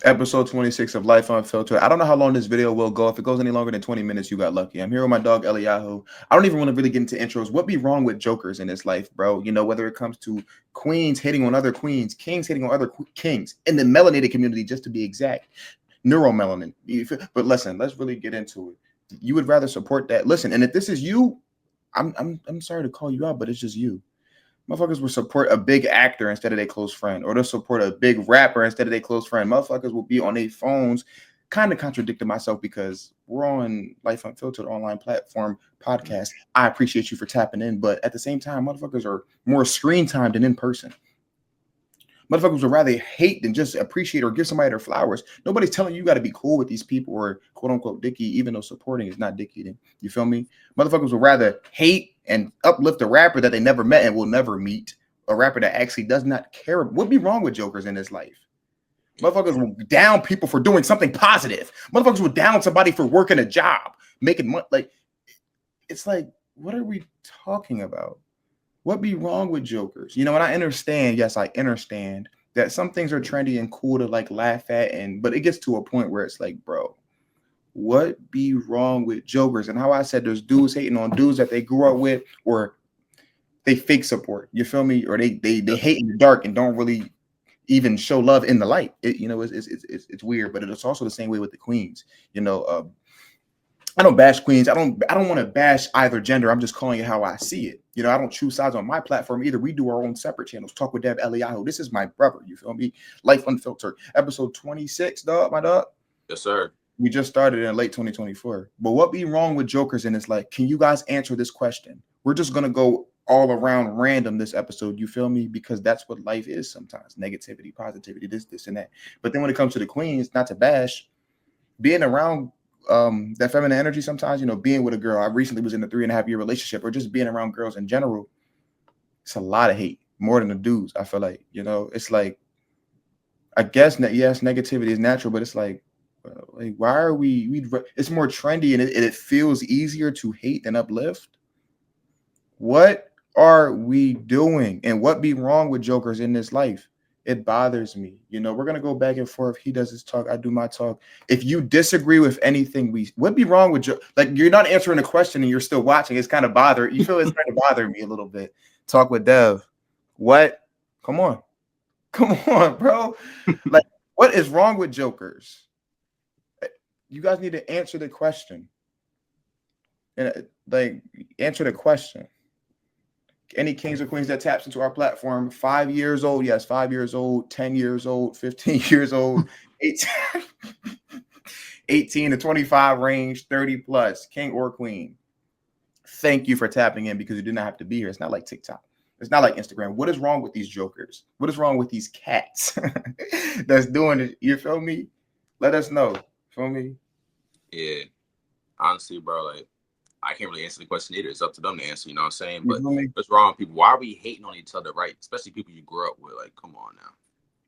Episode 26 of Life Unfiltered. I don't know how long this video will go. If it goes any longer than 20 minutes, you got lucky. I'm here with my dog Eliyahu. I don't even want to really get into intros. What be wrong with jokers in this life, bro? You know, whether it comes to queens hitting on other queens, kings hitting on other kings, in the melanated community, just to be exact. Neuromelanin. But listen, let's really get into it. You would rather support that. Listen, and if this is you, I'm sorry to call you out, but it's just you. Motherfuckers will support a big actor instead of their close friend, or they'll support a big rapper instead of their close friend. Motherfuckers will be on their phones, kind of contradicting myself because we're on Life Unfiltered online platform podcast. I appreciate you for tapping in, but at the same time, motherfuckers are more screen time than in person. Motherfuckers would rather hate than just appreciate or give somebody their flowers. Nobody's telling you got to be cool with these people or quote unquote dicky, even though supporting is not dick eating. You feel me? Motherfuckers would rather hate and uplift a rapper that they never met and will never meet. A rapper that actually does not care. What be wrong with jokers in this life? Motherfuckers will down people for doing something positive. Motherfuckers will down somebody for working a job, making money. Like, it's like, what are we talking about? What be wrong with jokers? You know, and I understand, yes, I understand that some things are trendy and cool to like laugh at, but it gets to a point where it's like, bro, what be wrong with jokers? And how I said there's dudes hating on dudes that they grew up with or they fake support. You feel me? Or they hate in the dark and don't really even show love in the light. It's weird, but it's also the same way with the queens. You know, I don't bash queens. I don't want to bash either gender. I'm just calling it how I see it. You know, I don't choose sides on my platform either. We do our own separate channels. Talk with Dev Eliyahu. This is my brother. You feel me? Life Unfiltered. Episode 26, dog. My dog. Yes, sir. We just started in late 2024. But what be wrong with jokers in this life? Can you guys answer this question? We're just gonna go all around random this episode. You feel me? Because that's what life is sometimes. Negativity, positivity, this, and that. But then when it comes to the queens, not to bash, being around that feminine energy sometimes, you know, being with a girl. I recently was in a 3.5-year relationship, or just being around girls in general. It's a lot of hate, more than the dudes. I feel like, you know, it's like, I guess, yes, negativity is natural, but it's like why are we? It's more trendy and it feels easier to hate than uplift. What are we doing? And what be wrong with jokers in this life? It bothers me. You know, we're going to go back and forth. He does his talk. I do my talk. If you disagree with anything, what be wrong with like, you're not answering a question and you're still watching. It's kind of you feel it's kind of bother me a little bit. Talk with Dev. What? Come on, bro. Like, what is wrong with jokers? You guys need to answer the question. And like, answer the question. Any kings or queens that taps into our platform, 5 years old, yes, 5 years old, 10 years old, 15 years old, 18 to 25 range, 30 plus, king or queen. Thank you for tapping in, because you did not have to be here. It's not like TikTok. It's not like Instagram. What is wrong with these jokers? What is wrong with these cats that's doing it? You feel me? Let us know. Feel me? Yeah. Honestly, bro, like, I can't really answer the question either. It's up to them to answer, you know what I'm saying? But what's wrong with people? Why are we hating on each other, right? Especially people you grew up with. Like, come on now.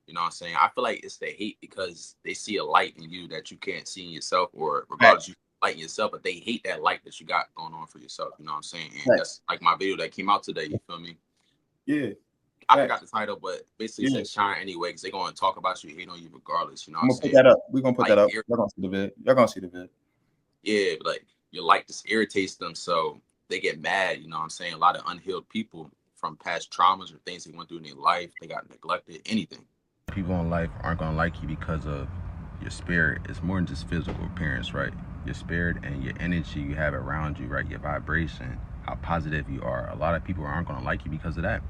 You know what I'm saying? I feel like it's the hate because they see a light in you that you can't see in yourself, or regardless, you light in yourself, but they hate that light that you got going on for yourself. You know what I'm saying? And that's like my video that came out today. You feel me? Yeah. I forgot the title, but basically it says shine anyway, because they're going to talk about you, hate on you regardless. You know what I'm saying? Put that up. We're going to put that up. Y'all going to see the vid. Y'all going to see the vid. Yeah, but like, your light just irritates them, so they get mad. You know what I'm saying? A lot of unhealed people from past traumas or things they went through in their life, they got neglected, anything. People in life aren't going to like you because of your spirit. It's more than just physical appearance, right? Your spirit and your energy you have around you, right? Your vibration, how positive you are. A lot of people aren't going to like you because of that.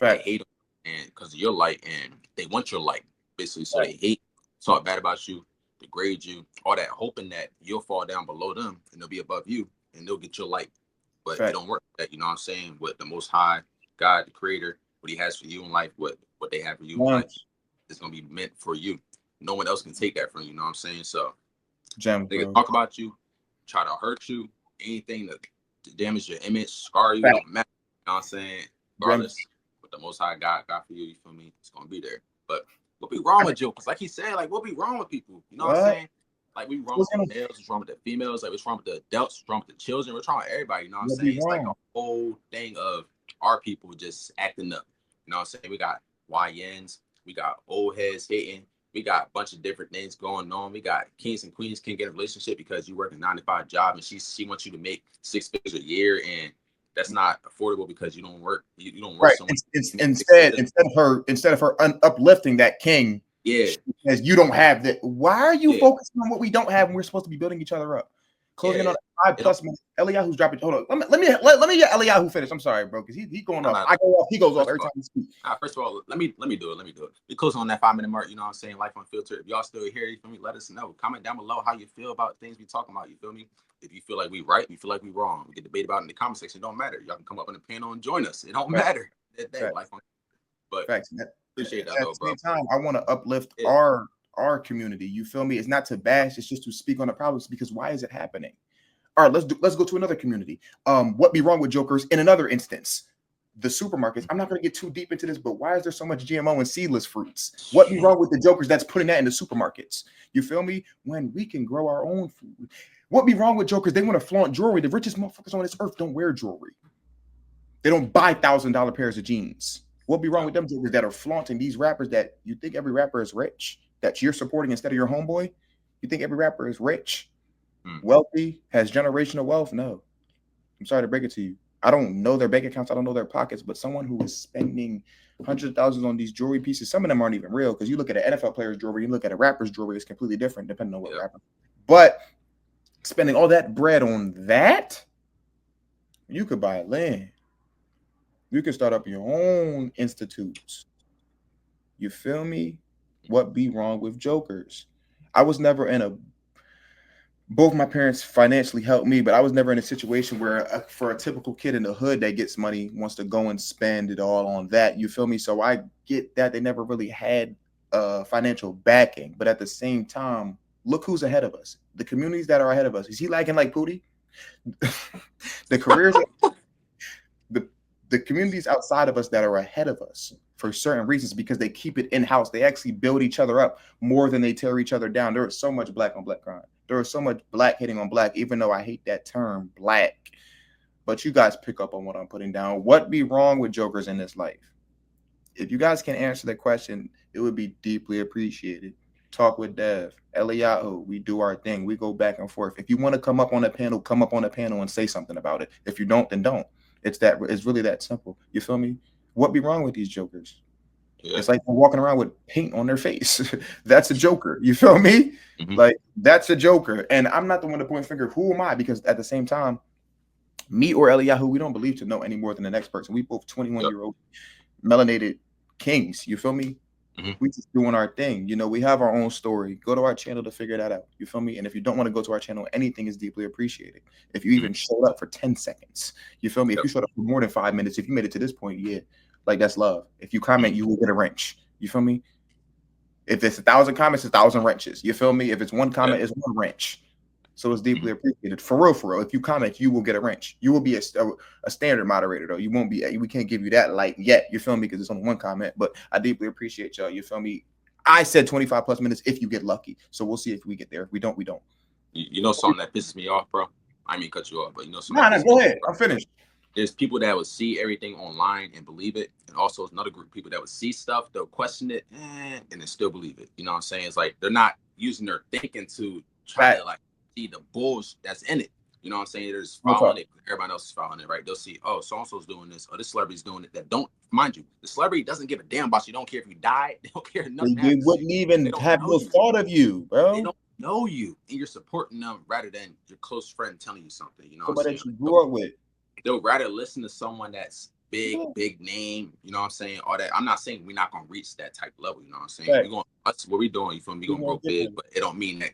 They hate and because of your light, and they want your light, basically. So they hate, talk bad about you, degrade you, all that, hoping that you'll fall down below them and they'll be above you and they'll get your light. But it don't work like that, you know what I'm saying? What the Most High God, the Creator, what He has for you in life, what they have for you in life, is gonna be meant for you. No one else can take that from you. You know what I'm saying? So they can talk about you, try to hurt you, anything to damage your image, scar you, don't matter. You know what I'm saying? Regardless, what the Most High God got for you, you feel me? It's gonna be there. But what be wrong with jokers? Like he said, like, what be wrong with people? You know what I'm saying? Like, we wrong with the males, what's wrong with the females, like, what's wrong with the adults, what's wrong with the children, what's wrong with everybody, you know what I'm saying? It's like a whole thing of our people just acting up. You know what I'm saying? We got YNs, we got old heads hating, We got a bunch of different things going on. We got kings and queens can't get a relationship because you work a 9 to 5 job and she wants you to make 6 figures a year, and that's not affordable because you don't work. You don't work Right. so much. Instead of her uplifting that king, Yeah. as you don't have that. Why are you Yeah. focusing on what we don't have when we're supposed to be building each other up? Closing in on 5+ minutes. Eliyahu's dropping. Hold on. Let me get Eliyahu finish. I'm sorry, bro, because he going off. I go off. He goes off every time he speaks. First of all, let me do it. We close on that 5-minute mark. You know what I'm saying? Life Unfiltered. If y'all still here, you feel me? Let us know. Comment down below how you feel about things we talking about. You feel me? If you feel like we right, you feel like we wrong, we can debate about it in the comment section. It don't matter. Y'all can come up in the panel and join us. It don't matter. That day, Life Unfiltered. But appreciate that, at the same time, I want to uplift our community. You feel me? It's not to bash. It's just to speak on the problems, because why is it happening? All right, let's go to another community. What be wrong with jokers in another instance? The supermarkets. I'm not going to get too deep into this, but why is there so much GMO and seedless fruits? What be wrong with the jokers that's putting that in the supermarkets? You feel me? When we can grow our own food. What be wrong with jokers? They want to flaunt jewelry. The richest motherfuckers on this earth don't wear jewelry. They don't buy $1,000 pairs of jeans. What be wrong with them jokers that are flaunting these rappers that you think every rapper is rich, that you're supporting instead of your homeboy? You think every rapper is rich, wealthy, has generational wealth? No. I'm sorry to break it to you. I don't know their bank accounts. I don't know their pockets, but someone who is spending hundreds of thousands on these jewelry pieces, some of them aren't even real, because you look at an NFL player's jewelry, you look at a rapper's jewelry, it's completely different depending on what rapper. But spending all that bread on that, you could buy land. You can start up your own institutes. You feel me? What be wrong with jokers? I was never in a both my parents financially helped me, but I was never in a situation where for a typical kid in the hood that gets money wants to go and spend it all on that. You feel me? So I get that they never really had financial backing, but at the same time, look who's ahead of us. The communities that are ahead of us. Is he lagging like Pootie? The careers, the communities outside of us that are ahead of us for certain reasons, because they keep it in-house. They actually build each other up more than they tear each other down. There is so much black on black crime. There is so much black hitting on black, even though I hate that term, black. But you guys pick up on what I'm putting down. What be wrong with jokers in this life? If you guys can answer the question, it would be deeply appreciated. Talk with Dev, Eliyahu. We do our thing. We go back and forth. If you want to come up on a panel, come up on a panel and say something about it. If you don't, then don't. It's really that simple. You feel me? What be wrong with these jokers? Yeah. It's like they're walking around with paint on their face. That's a joker. You feel me? Mm-hmm. Like, that's a joker. And I'm not the one to point finger. Who am I? Because at the same time, me or Eliyahu, we don't believe to know any more than the next person. We both 21-year-old melanated kings. You feel me? Mm-hmm. We just doing our thing. You know, we have our own story. Go to our channel to figure that out. You feel me? And if you don't want to go to our channel, anything is deeply appreciated. If you even showed up for 10 seconds, you feel me? If you showed up for more than 5 minutes, if you made it to this point, yeah, like, that's love. If you comment, you will get a wrench. You feel me? If it's 1,000 comments, 1,000 wrenches. You feel me? If it's one comment, it's one wrench. So it's deeply appreciated. For real. If you comment, you will get a wrench. You will be a standard moderator, though. You won't be. We can't give you that light yet. You feel me? Because it's only one comment. But I deeply appreciate y'all. You feel me? I said 25+ minutes if you get lucky. So we'll see if we get there. If we don't, we don't. You know something that pisses me off, bro? I mean, cut you off, but you know something. No, go ahead. I'm finished. There's people that would see everything online and believe it. And also another group of people that would see stuff, they'll question it, and then still believe it. You know what I'm saying? It's like they're not using their thinking to try to, like, see the bullshit that's in it. You know what I'm saying? They're just following it. Everybody else is following it, right? They'll see, oh, so-and-so's doing this, or this celebrity's doing it. That don't, mind you, the celebrity doesn't give a damn about you. Don't care if you died. They don't care nothing. They wouldn't even have no thought of you, bro. They don't know you, and you're supporting them rather than your close friend telling you something. You know what I'm saying? That you grew up with. They'll rather listen to someone that's big name, you know what I'm saying? All that. I'm not saying we're not gonna reach that type of level, you know what I'm saying? We're going, that's what we're doing, you feel me? We're gonna grow big, but it don't mean that,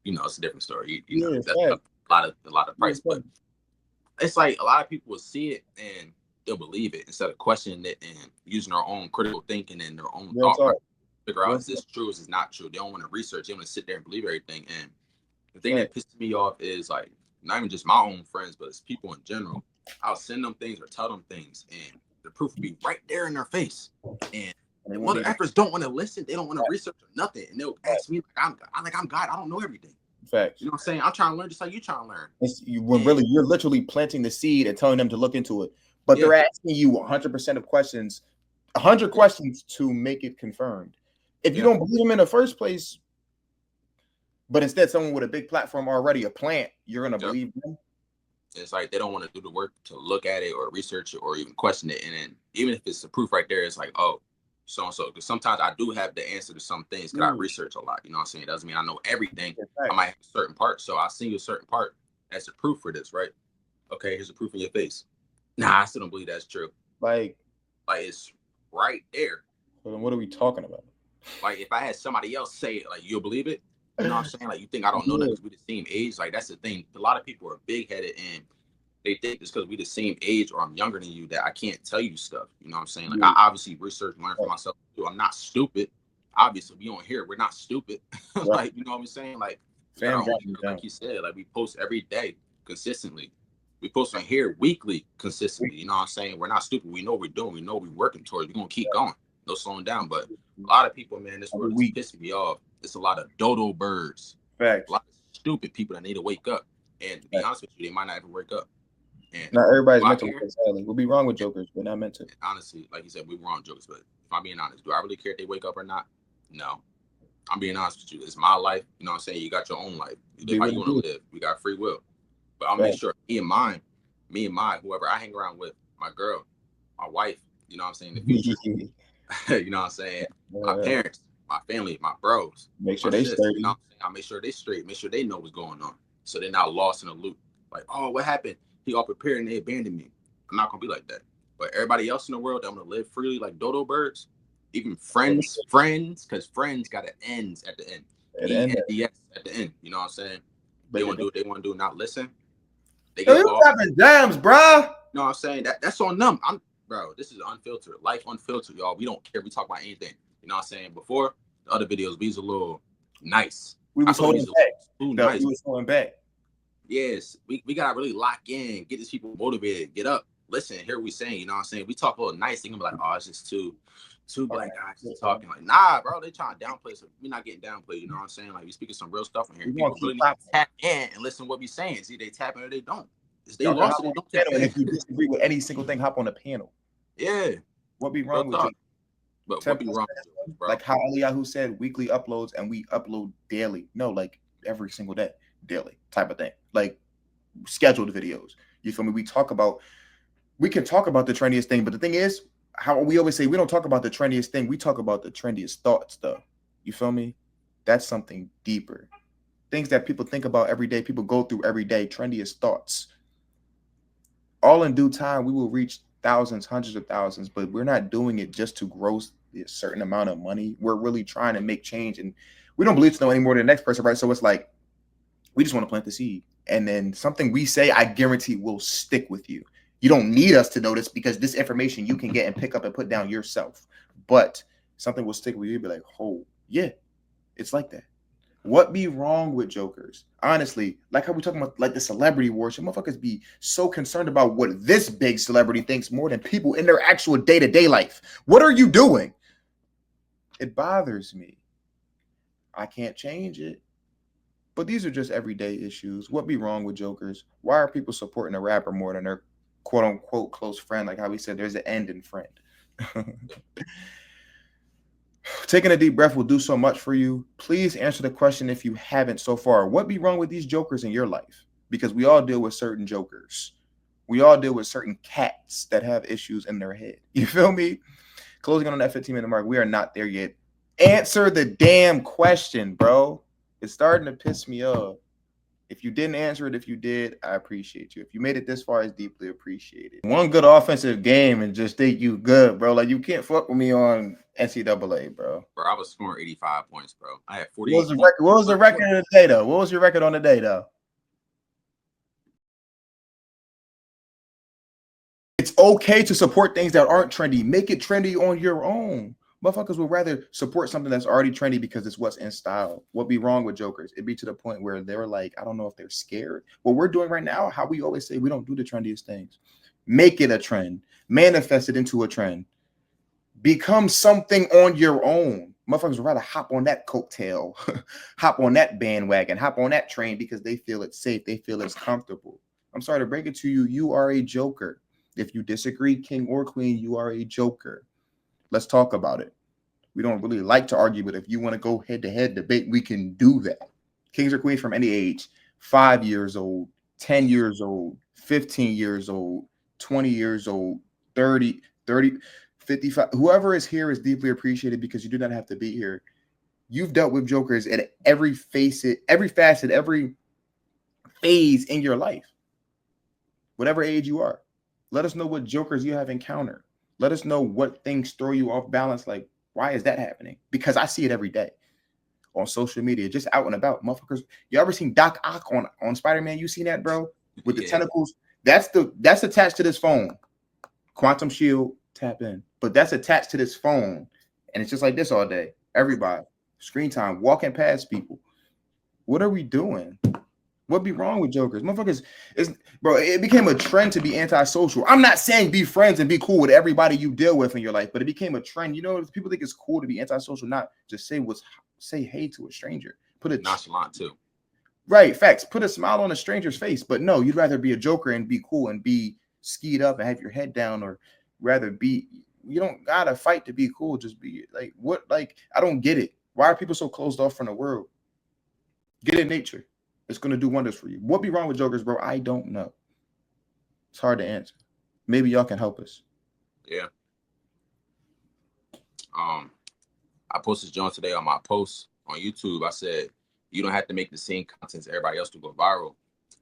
you know, it's a different story. You know, that's a lot of price. But it's like a lot of people will see it and they'll believe it instead of questioning it and using their own critical thinking and their own thought process to figure out is this true, is this not true. They don't want to research, they want to sit there and believe everything. And the thing that pisses me off is, like, not even just my own friends, but it's people in general. I'll send them things or tell them things, and the proof will be right there in their face. And mother effers don't want to listen. They don't want to research or nothing. And they'll ask me, I'm God. I don't know everything. Facts. You know what I'm saying? I'm trying to learn just like you trying to learn. Really, you're literally planting the seed and telling them to look into it. But they're asking you 100% of questions, 100 questions to make it confirmed. If you don't believe them in the first place, but instead someone with a big platform already, a plant, you're gonna believe them. It's like they don't want to do the work to look at it or research it or even question it. And then even if it's the proof right there, it's like, oh, so and so. Because sometimes I do have the answer to some things because I research a lot. You know what I'm saying? It doesn't mean I know everything. I might have a certain part. So I send you a certain part as a proof for this, right? Okay, here's a proof in your face. Nah, I still don't believe that's true. Like it's right there. Well, then what are we talking about? Like if I had somebody else say it, like you'll believe it. You know what I'm saying? Like you think I don't know that because we're the same age. Like that's the thing. A lot of people are big headed and they think it's because we're the same age or I'm younger than you that I can't tell you stuff. You know what I'm saying? Like I obviously research and learn for myself too. I'm not stupid. Obviously, we don't hear we're not stupid. Like you know what I'm saying? Like like you said, like we post every day consistently. We post on here weekly consistently. You know what I'm saying? We're not stupid. We know what we're doing. We know what we're working towards. We're gonna keep going. No slowing down. But a lot of people, man, this world is pissing me off. It's a lot of dodo birds. Facts. A lot of stupid people that need to wake up. And to be honest with you, they might not ever wake up. And not everybody's meant to wake up. We'll be wrong with jokers, but not meant to. Honestly, like you said, we're wrong jokers. But if I'm being honest, do I really care if they wake up or not? No. I'm being honest with you. It's my life. You know what I'm saying? You got your own life. You live how you want to live. We got free will. But I'll make sure me and my whoever I hang around with, my girl, my wife, you know what I'm saying, in the future. You know what I'm saying? My parents, my family, my bros. Make sure they straight. You know what I'm saying? I'll make sure they straight. Make sure they know what's going on. So they're not lost in a loop. Like, oh, what happened? He all prepared and they abandoned me. I'm not gonna be like that. But everybody else in the world, I'm gonna live freely like dodo birds. Even friends, because friends got an ends at the end. E-N-D-S at the end. You know what I'm saying? They want to do what they want to do, not listen. They get lost. Jams, bro. You know what I'm saying? That's on them. Bro, this is unfiltered. Life unfiltered, y'all. We don't care. We talk about anything. You know what I'm saying? Before the other videos, we was a little nice. We was holding back. We was holding back. Yes, we gotta really lock in, get these people motivated, get up, listen, hear what we saying. You know what I'm saying? We talk a little nice, they gonna be like, oh, it's just two black guys just talking. Like, nah, bro, they trying to downplay. So we're not getting downplayed. You know what I'm saying? Like we speaking some real stuff in here. People really need to tap in and listen to what we saying. See, they tap in or they don't. If they lost it, they don't tap in. If you disagree with any single thing, hop on the panel. Yeah. What be wrong with you? But what be wrong with you, bro? Like how Eliyahu said, weekly uploads, and we upload daily. No, like every single day, daily type of thing. Like scheduled videos. You feel me? We can talk about the trendiest thing, but the thing is, how we always say we don't talk about the trendiest thing, we talk about the trendiest thoughts, though. You feel me? That's something deeper. Things that people think about every day, people go through every day, trendiest thoughts. All in due time, we will reach thousands, hundreds of thousands, but we're not doing it just to gross a certain amount of money. We're really trying to make change, and we don't believe to know any more than the next person, right? So it's like we just want to plant the seed, and then something we say, I guarantee, will stick with you. You don't need us to notice because this information you can get and pick up and put down yourself, but something will stick with you. Be like, oh yeah, it's like that. What be wrong with jokers? Honestly, like how we talking about like the celebrity wars, your motherfuckers be so concerned about what this big celebrity thinks more than people in their actual day-to-day life. What are you doing? It bothers me. I can't change it. But these are just everyday issues. What be wrong with jokers? Why are people supporting a rapper more than their quote-unquote close friend? Like how we said, there's an end in friend. Taking a deep breath will do so much for you. Please answer the question if you haven't so far. What be wrong with these jokers in your life? Because we all deal with certain jokers. We all deal with certain cats that have issues in their head. You feel me? Closing on that 15-minute mark. We are not there yet. Answer the damn question, bro. It's starting to piss me off. If you didn't answer it, if you did, I appreciate you. If you made it this far, it's deeply appreciated. One good offensive game and just think you good, bro. Like, you can't fuck with me on NCAA, bro. Bro, I was scoring 85 points, bro. I had 40. What was the record of the day, though? What was your record on the day, though? It's okay to support things that aren't trendy. Make it trendy on your own. Motherfuckers would rather support something that's already trendy because it's what's in style. What be wrong with jokers? It'd be to the point where they're like, I don't know if they're scared. What we're doing right now, how we always say we don't do the trendiest things. Make it a trend. Manifest it into a trend. Become something on your own. Motherfuckers would rather hop on that coattail, hop on that bandwagon, hop on that train because they feel it's safe. They feel it's comfortable. I'm sorry to break it to you. You are a joker. If you disagree, king or queen, you are a joker. Let's talk about it. We don't really like to argue, but if you want to go head to head debate, we can do that. Kings or queens from any age, 5 years old, 10 years old, 15 years old, 20 years old, 30, 30, 55. Whoever is here is deeply appreciated because you do not have to be here. You've dealt with jokers at every facet, every phase in your life, whatever age you are. Let us know what jokers you have encountered. Let us know what things throw you off balance. Like, why is that happening? Because I see it every day on social media, just out and about. Motherfuckers, you ever seen Doc Ock on Spider-Man? You seen that, bro? With the tentacles? That's attached to this phone. Quantum shield, tap in. But that's attached to this phone. And it's just like this all day. Everybody. Screen time, walking past people. What are we doing? What be wrong with jokers? Motherfuckers bro, it became a trend to be antisocial. I'm not saying be friends and be cool with everybody you deal with in your life, but it became a trend. You know, people think it's cool to be antisocial, not just say hey to a stranger. Put a nonchalant too. Right, facts. Put a smile on a stranger's face, but no, you'd rather be a joker and be cool and be skied up and have your head down, or rather be. You don't gotta fight to be cool. Just be like what? Like I don't get it. Why are people so closed off from the world? Get in nature. It's going to do wonders for you. What be wrong with jokers, bro? I don't know. It's hard to answer. Maybe y'all can help us. Yeah. I posted John today on my post on YouTube. I said, you don't have to make the same content as everybody else to go viral.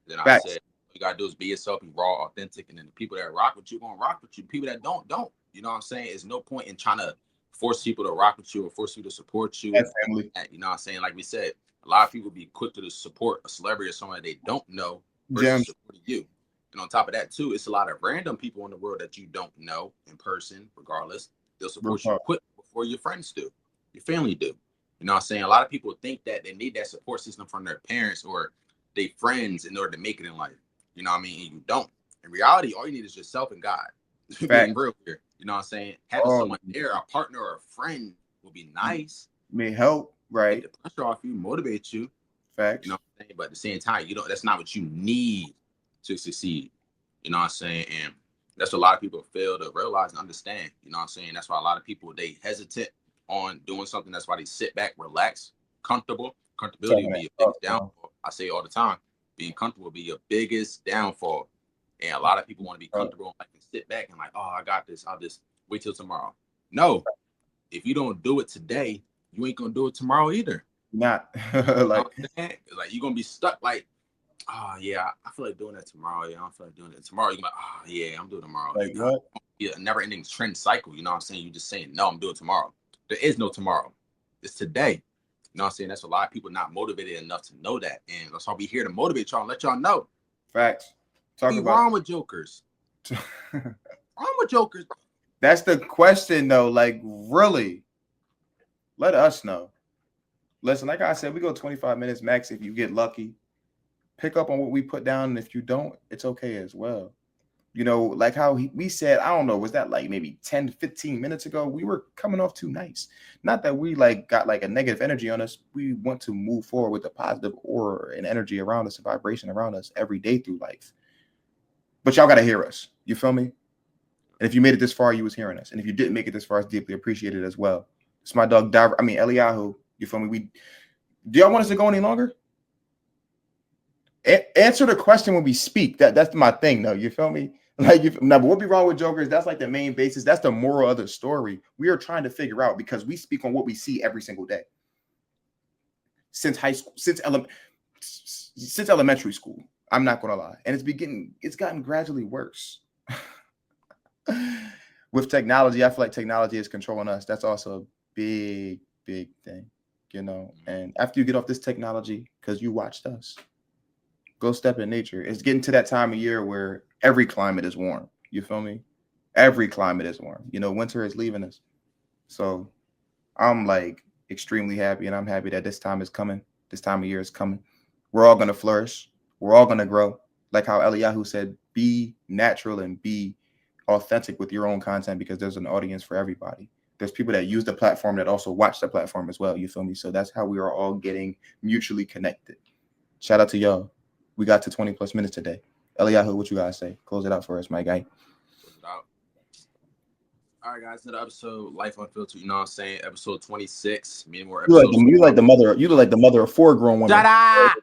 Then I said, all you got to do is be yourself, be raw, authentic. And then the people that rock with you, going to rock with you. People that don't. You know what I'm saying? There's no point in trying to force people to rock with you or force you to support you. Family. You know what I'm saying? Like we said, a lot of people be quick to support a celebrity or someone that they don't know versus supporting you. And on top of that, too, it's a lot of random people in the world that you don't know in person, regardless. They'll support you quick before your friends do, your family do. You know what I'm saying? A lot of people think that they need that support system from their parents or their friends in order to make it in life. You know what I mean? And you don't. In reality, all you need is yourself and God. Being real here. You know what I'm saying? Having someone there, a partner or a friend will be nice. May help. Right. Take the pressure off you, motivate you. Facts. You know what I'm saying? But at the same time, that's not what you need to succeed. You know what I'm saying? And that's what a lot of people fail to realize and understand. You know what I'm saying? That's why a lot of people, they hesitate on doing something. That's why they sit back, relax, comfortable. Comfortability will be your biggest downfall. I say all the time, being comfortable will be your biggest downfall. And a lot of people want to be comfortable and sit back and like, oh, I got this. I'll just wait till tomorrow. No, if you don't do it today, you ain't gonna do it tomorrow either. Not like you're gonna be stuck. Like, oh yeah, I feel like doing that tomorrow. Yeah, I don't feel like doing it tomorrow. You're like, oh yeah, I'm doing it tomorrow. Like what? Yeah, never-ending trend cycle. You know what I'm saying? You're just saying no, I'm doing it tomorrow. There is no tomorrow. It's today. You know what I'm saying? That's a lot of people not motivated enough to know that, and that's why we here to motivate y'all and let y'all know. Facts. What's wrong with jokers? Wrong with jokers? That's the question, though. Like, really? Let us know. Listen, like I said, we go 25 minutes max if you get lucky. Pick up on what we put down, and if you don't, it's okay as well. You know, like how we said, I don't know, was that like maybe 10 to 15 minutes ago? We were coming off too nice. Not that we like got like a negative energy on us. We want to move forward with the positive aura and energy around us, a vibration around us every day through life. But y'all got to hear us. You feel me? And if you made it this far, you was hearing us. And if you didn't make it this far, it's deeply appreciated as well. It's my dog, Eliyahu. You feel me? Do y'all want us to go any longer? Answer the question when we speak. That's my thing, though. You feel me? Like, but what be wrong with jokers? That's like the main basis. That's the moral of the story. We are trying to figure out because we speak on what we see every single day. Since high school, since elementary school. I'm not gonna lie, and it's gotten gradually worse. With technology, I feel like technology is controlling us. That's also a big thing, you know. And after you get off this technology, because you watched us, go step in nature. It's getting to that time of year where every climate is warm. You feel me? Every climate is warm. You know, winter is leaving us. So I'm like extremely happy, and I'm happy that this time is coming. This time of year is coming. We're all gonna flourish. We're all gonna grow. Like how Eliyahu said, be natural and be authentic with your own content because there's an audience for everybody. There's people that use the platform that also watch the platform as well. You feel me? So that's how we are all getting mutually connected. Shout out to y'all. We got to 20 plus minutes today. Eliyahu, what you guys say? Close it out for us, my guy. Close it out. All right, guys, another episode, Life Unfiltered. You know what I'm saying? Episode 26. Many more You episodes. you like the mother. You look like the mother of 4 grown women. Shut up!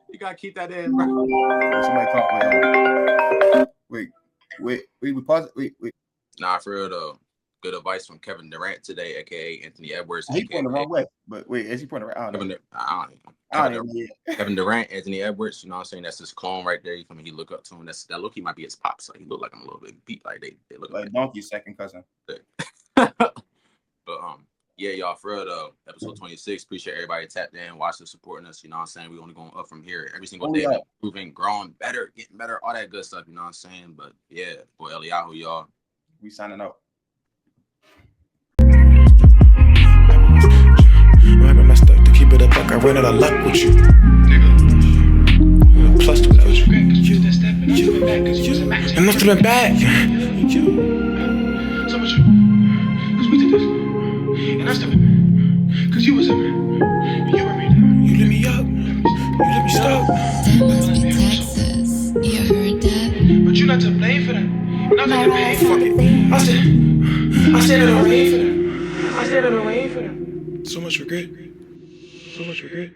You gotta keep that in, bro. Somebody call. Wait. We pause. Wait. Nah, for real though. Good advice from Kevin Durant today, aka Anthony Edwards. He pointing the wrong way. But wait, is he pointing the right? I don't know. Kevin Durant, Anthony Edwards. You know what I'm saying? That's his clone right there. You feel me? He look up to him. That look, he might be his pops. Like he look like him a little bit. Beat like they look like Donkey's second cousin. But yeah, y'all, for real though, episode 26. Appreciate everybody tapped in, watching, supporting us. You know what I'm saying? We only going up from here every single day, improving, growing, better, getting better, all that good stuff. You know what I'm saying? But yeah, boy, Eliyahu, y'all. We signing out. I messed up to keep it a buck. I ran out of luck with you. Nigga. Plus 2 hours. I must have been back. So much. Cause we did this. And I stepped in. Cause you was in there. You were me down. You lit me up. You let me stop. That must be Texas. You heard that? But you not to blame for that. Not to get paid for it. I said in the rain for that. I said in the rain for that. So much regret. So much regret.